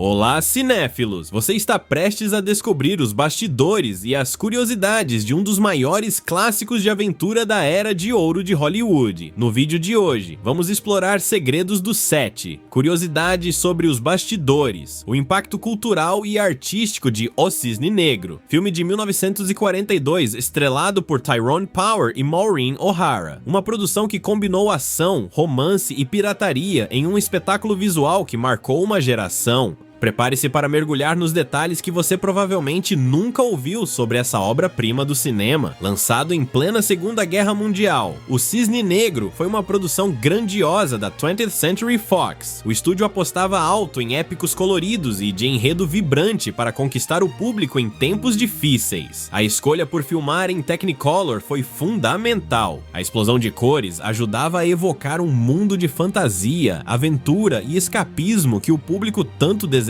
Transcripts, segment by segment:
Olá, cinéfilos! Você está prestes a descobrir os bastidores e as curiosidades de um dos maiores clássicos de aventura da Era de Ouro de Hollywood. No vídeo de hoje, vamos explorar segredos do set, curiosidades sobre os bastidores, o impacto cultural e artístico de O Cisne Negro, filme de 1942 estrelado por Tyrone Power e Maureen O'Hara, uma produção que combinou ação, romance e pirataria em um espetáculo visual que marcou uma geração. Prepare-se para mergulhar nos detalhes que você provavelmente nunca ouviu sobre essa obra-prima do cinema, lançado em plena Segunda Guerra Mundial. O Cisne Negro foi uma produção grandiosa da 20th Century Fox. O estúdio apostava alto em épicos coloridos e de enredo vibrante para conquistar o público em tempos difíceis. A escolha por filmar em Technicolor foi fundamental. A explosão de cores ajudava a evocar um mundo de fantasia, aventura e escapismo que o público tanto desejava.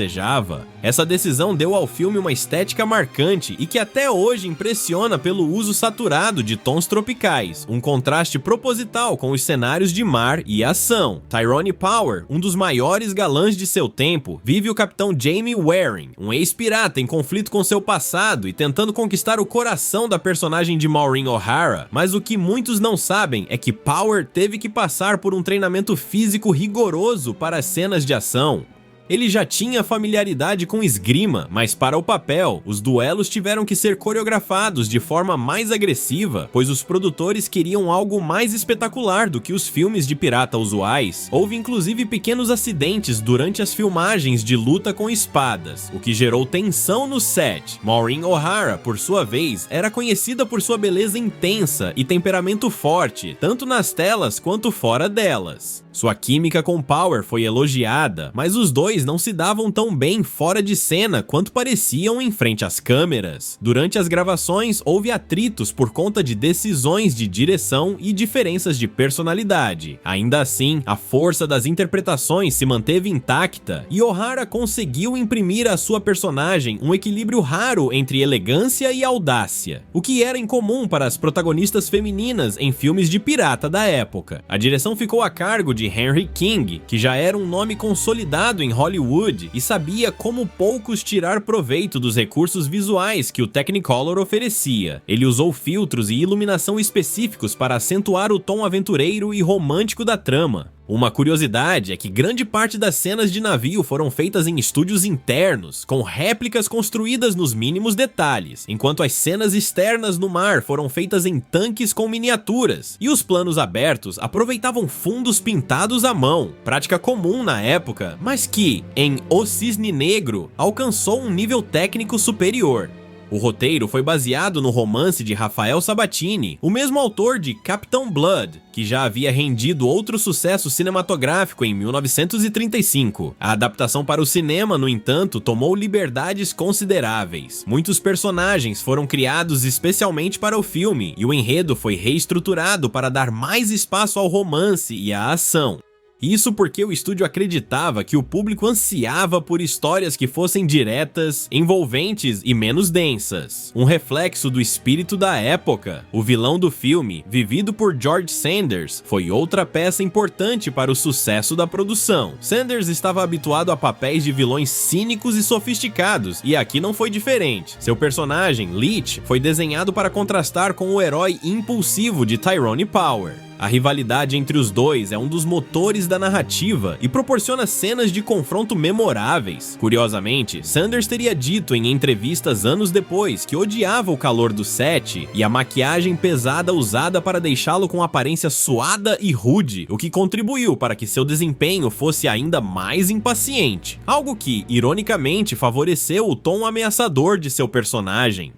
Essa decisão deu ao filme uma estética marcante e que até hoje impressiona pelo uso saturado de tons tropicais, um contraste proposital com os cenários de mar e ação. Tyrone Power, um dos maiores galãs de seu tempo, vive o capitão Jamie Waring, um ex-pirata em conflito com seu passado e tentando conquistar o coração da personagem de Maureen O'Hara, mas o que muitos não sabem é que Power teve que passar por um treinamento físico rigoroso para as cenas de ação. Ele já tinha familiaridade com esgrima, mas para o papel, os duelos tiveram que ser coreografados de forma mais agressiva, pois os produtores queriam algo mais espetacular do que os filmes de pirata usuais. Houve inclusive pequenos acidentes durante as filmagens de luta com espadas, o que gerou tensão no set. Maureen O'Hara, por sua vez, era conhecida por sua beleza intensa e temperamento forte, tanto nas telas quanto fora delas. Sua química com Power foi elogiada, mas os dois não se davam tão bem fora de cena quanto pareciam em frente às câmeras. Durante as gravações, houve atritos por conta de decisões de direção e diferenças de personalidade. Ainda assim, a força das interpretações se manteve intacta e O'Hara conseguiu imprimir à sua personagem um equilíbrio raro entre elegância e audácia, o que era incomum para as protagonistas femininas em filmes de pirata da época. A direção ficou a cargo de Henry King, que já era um nome consolidado em Hollywood e sabia como poucos tirar proveito dos recursos visuais que o Technicolor oferecia. Ele usou filtros e iluminação específicos para acentuar o tom aventureiro e romântico da trama. Uma curiosidade é que grande parte das cenas de navio foram feitas em estúdios internos, com réplicas construídas nos mínimos detalhes, enquanto as cenas externas no mar foram feitas em tanques com miniaturas, e os planos abertos aproveitavam fundos pintados à mão, prática comum na época, mas que, em O Cisne Negro, alcançou um nível técnico superior. O roteiro foi baseado no romance de Rafael Sabatini, o mesmo autor de Captain Blood, que já havia rendido outro sucesso cinematográfico em 1935. A adaptação para o cinema, no entanto, tomou liberdades consideráveis. Muitos personagens foram criados especialmente para o filme, e o enredo foi reestruturado para dar mais espaço ao romance e à ação. Isso porque o estúdio acreditava que o público ansiava por histórias que fossem diretas, envolventes e menos densas. Um reflexo do espírito da época. O vilão do filme, vivido por George Sanders, foi outra peça importante para o sucesso da produção. Sanders estava habituado a papéis de vilões cínicos e sofisticados, e aqui não foi diferente. Seu personagem, Leech, foi desenhado para contrastar com o herói impulsivo de Tyrone Power. A rivalidade entre os dois é um dos motores da narrativa e proporciona cenas de confronto memoráveis. Curiosamente, Sanders teria dito em entrevistas anos depois que odiava o calor do set e a maquiagem pesada usada para deixá-lo com aparência suada e rude, o que contribuiu para que seu desempenho fosse ainda mais impaciente, algo que, ironicamente, favoreceu o tom ameaçador de seu personagem.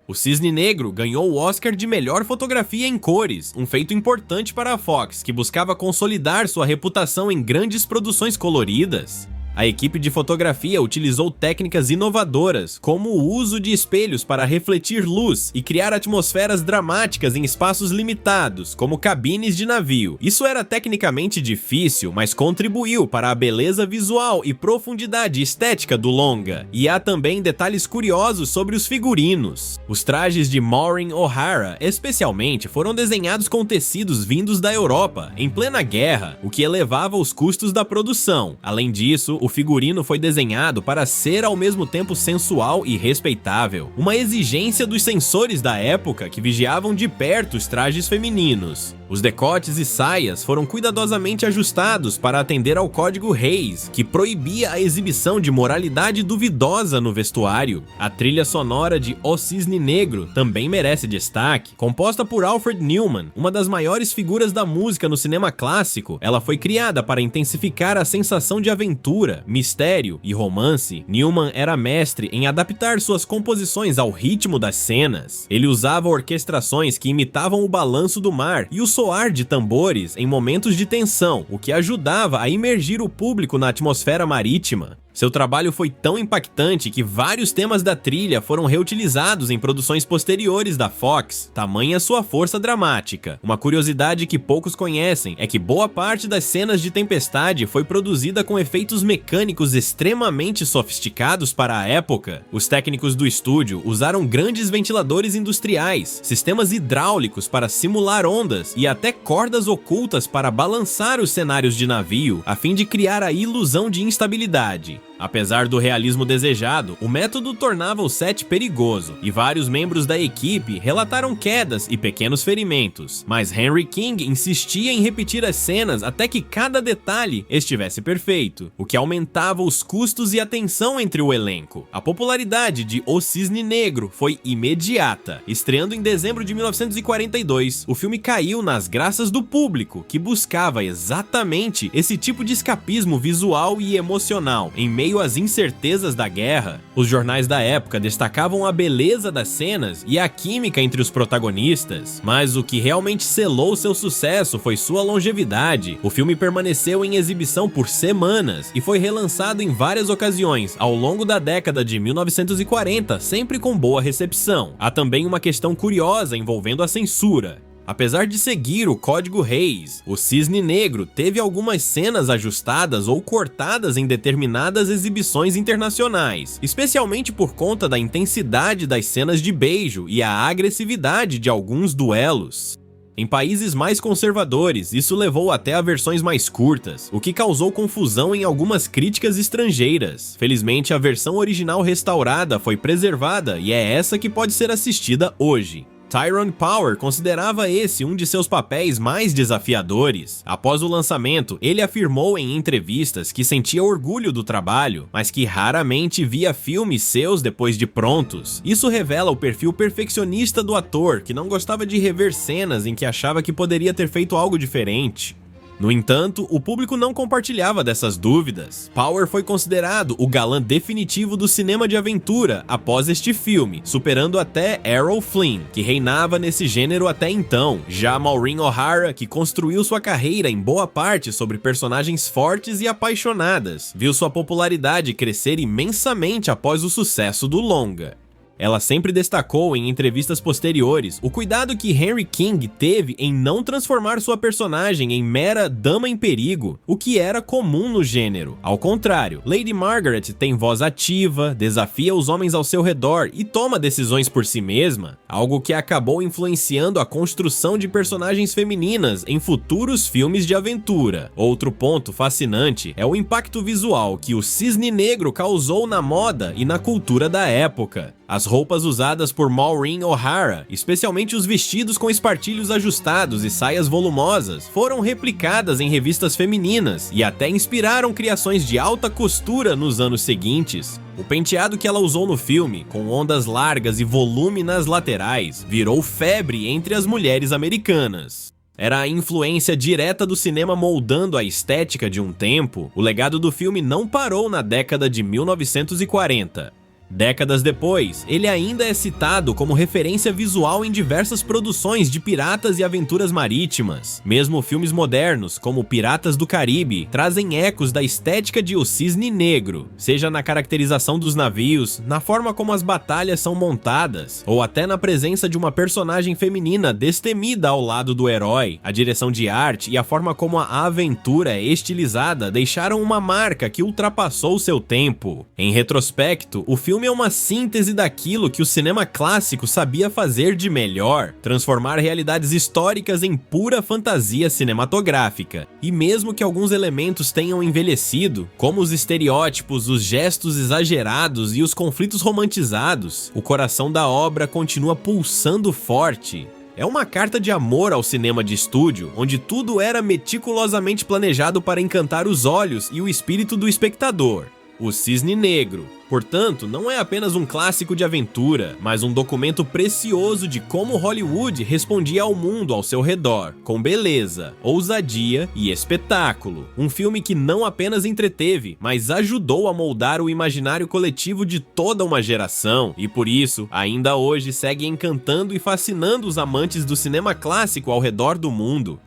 O Cisne Negro ganhou o Oscar de melhor fotografia em cores, um feito importante para a Fox, que buscava consolidar sua reputação em grandes produções coloridas. A equipe de fotografia utilizou técnicas inovadoras, como o uso de espelhos para refletir luz e criar atmosferas dramáticas em espaços limitados, como cabines de navio. Isso era tecnicamente difícil, mas contribuiu para a beleza visual e profundidade estética do longa. E há também detalhes curiosos sobre os figurinos. Os trajes de Maureen O'Hara, especialmente, foram desenhados com tecidos vindos da Europa, em plena guerra, o que elevava os custos da produção. Além disso, o figurino foi desenhado para ser ao mesmo tempo sensual e respeitável, uma exigência dos censores da época que vigiavam de perto os trajes femininos. Os decotes e saias foram cuidadosamente ajustados para atender ao Código Hays, que proibia a exibição de moralidade duvidosa no vestuário. A trilha sonora de O Cisne Negro também merece destaque. Composta por Alfred Newman, uma das maiores figuras da música no cinema clássico, ela foi criada para intensificar a sensação de aventura, mistério e romance. Newman era mestre em adaptar suas composições ao ritmo das cenas. Ele usava orquestrações que imitavam o balanço do mar e o soar de tambores em momentos de tensão, o que ajudava a imergir o público na atmosfera marítima. Seu trabalho foi tão impactante que vários temas da trilha foram reutilizados em produções posteriores da Fox, tamanha sua força dramática. Uma curiosidade que poucos conhecem é que boa parte das cenas de tempestade foi produzida com efeitos mecânicos extremamente sofisticados para a época. Os técnicos do estúdio usaram grandes ventiladores industriais, sistemas hidráulicos para simular ondas e até cordas ocultas para balançar os cenários de navio, a fim de criar a ilusão de instabilidade. Apesar do realismo desejado, o método tornava o set perigoso, e vários membros da equipe relataram quedas e pequenos ferimentos. Mas Henry King insistia em repetir as cenas até que cada detalhe estivesse perfeito, o que aumentava os custos e a tensão entre o elenco. A popularidade de O Cisne Negro foi imediata. Estreando em dezembro de 1942, o filme caiu nas graças do público, que buscava exatamente esse tipo de escapismo visual e emocional em meio às incertezas da guerra. Os jornais da época destacavam a beleza das cenas e a química entre os protagonistas, mas o que realmente selou seu sucesso foi sua longevidade. O filme permaneceu em exibição por semanas e foi relançado em várias ocasiões ao longo da década de 1940, sempre com boa recepção. Há também uma questão curiosa envolvendo a censura. Apesar de seguir o Código Hays, O Cisne Negro teve algumas cenas ajustadas ou cortadas em determinadas exibições internacionais, especialmente por conta da intensidade das cenas de beijo e a agressividade de alguns duelos. Em países mais conservadores, isso levou até a versões mais curtas, o que causou confusão em algumas críticas estrangeiras. Felizmente, a versão original restaurada foi preservada e é essa que pode ser assistida hoje. Tyrone Power considerava esse um de seus papéis mais desafiadores. Após o lançamento, ele afirmou em entrevistas que sentia orgulho do trabalho, mas que raramente via filmes seus depois de prontos. Isso revela o perfil perfeccionista do ator, que não gostava de rever cenas em que achava que poderia ter feito algo diferente. No entanto, o público não compartilhava dessas dúvidas. Power foi considerado o galã definitivo do cinema de aventura após este filme, superando até Errol Flynn, que reinava nesse gênero até então. Já Maureen O'Hara, que construiu sua carreira em boa parte sobre personagens fortes e apaixonadas, viu sua popularidade crescer imensamente após o sucesso do longa. Ela sempre destacou em entrevistas posteriores o cuidado que Henry King teve em não transformar sua personagem em mera dama em perigo, o que era comum no gênero. Ao contrário, Lady Margaret tem voz ativa, desafia os homens ao seu redor e toma decisões por si mesma, algo que acabou influenciando a construção de personagens femininas em futuros filmes de aventura. Outro ponto fascinante é o impacto visual que o Cisne Negro causou na moda e na cultura da época. As roupas usadas por Maureen O'Hara, especialmente os vestidos com espartilhos ajustados e saias volumosas, foram replicadas em revistas femininas e até inspiraram criações de alta costura nos anos seguintes. O penteado que ela usou no filme, com ondas largas e volume nas laterais, virou febre entre as mulheres americanas. Era a influência direta do cinema moldando a estética de um tempo. O legado do filme não parou na década de 1940. Décadas depois, ele ainda é citado como referência visual em diversas produções de piratas e aventuras marítimas. Mesmo filmes modernos, como Piratas do Caribe, trazem ecos da estética de O Cisne Negro, seja na caracterização dos navios, na forma como as batalhas são montadas, ou até na presença de uma personagem feminina destemida ao lado do herói. A direção de arte e a forma como a aventura é estilizada deixaram uma marca que ultrapassou seu tempo. Em retrospecto, o filme filme é uma síntese daquilo que o cinema clássico sabia fazer de melhor, transformar realidades históricas em pura fantasia cinematográfica. E mesmo que alguns elementos tenham envelhecido, como os estereótipos, os gestos exagerados e os conflitos romantizados, o coração da obra continua pulsando forte. É uma carta de amor ao cinema de estúdio, onde tudo era meticulosamente planejado para encantar os olhos e o espírito do espectador. O Cisne Negro, portanto, não é apenas um clássico de aventura, mas um documento precioso de como Hollywood respondia ao mundo ao seu redor, com beleza, ousadia e espetáculo. Um filme que não apenas entreteve, mas ajudou a moldar o imaginário coletivo de toda uma geração, e por isso, ainda hoje segue encantando e fascinando os amantes do cinema clássico ao redor do mundo.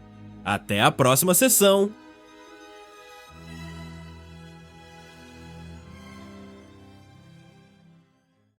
Até a próxima sessão!